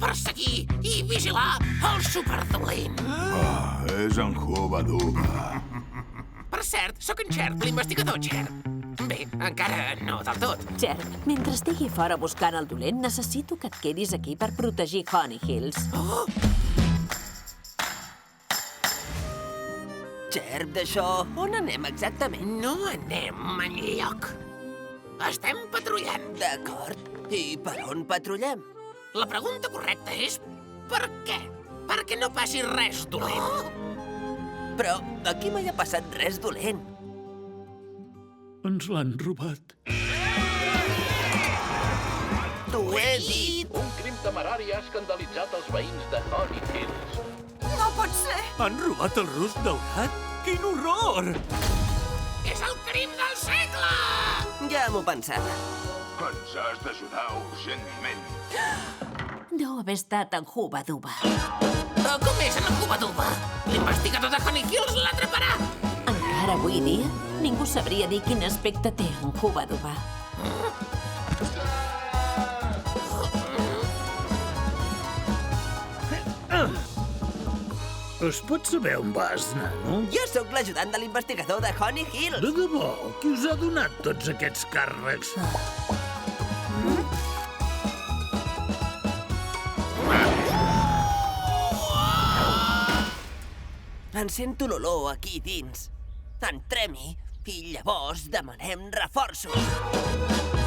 perseguir i vigilar el superdolent. És en Hubba Dubba. Per cert, sóc en Chert, l'investigador Chert. Bé, encara no del tot. Chert, mentre estigui fora buscant el dolent, necessito que et quedis aquí per protegir Honey Hills. Chert, d'això, on anem exactament? No anem enlloc. Estem patrullant. D'acord. I per on patrullem? La pregunta correcta és per què? Perquè no passi res dolent. Però aquí mai ha passat res dolent. Ens l'han robat. T'ho he dit! Un crim temerari ha escandalitzat els veïns de Honey Hills. No pot ser! Han robat el rusc daurat? Quin horror! És el crim del segle! Ja m'ho pensava. Ens has d'ajudar urgentment. Deu haver estat en Hubba Dubba. Com és en Hubba Dubba? L'investigador de Honey Hills l'atraparà! Encara avui dia, ningú sabria dir quin aspecte té en Hubba Dubba. Es pot saber on vas, nano? Jo sóc l'ajudant de l'investigador de Honey Hills. De debò? Qui us ha donat tots aquests càrrecs? En sento l'olor aquí dins. Entrem-hi i llavors demanem reforços.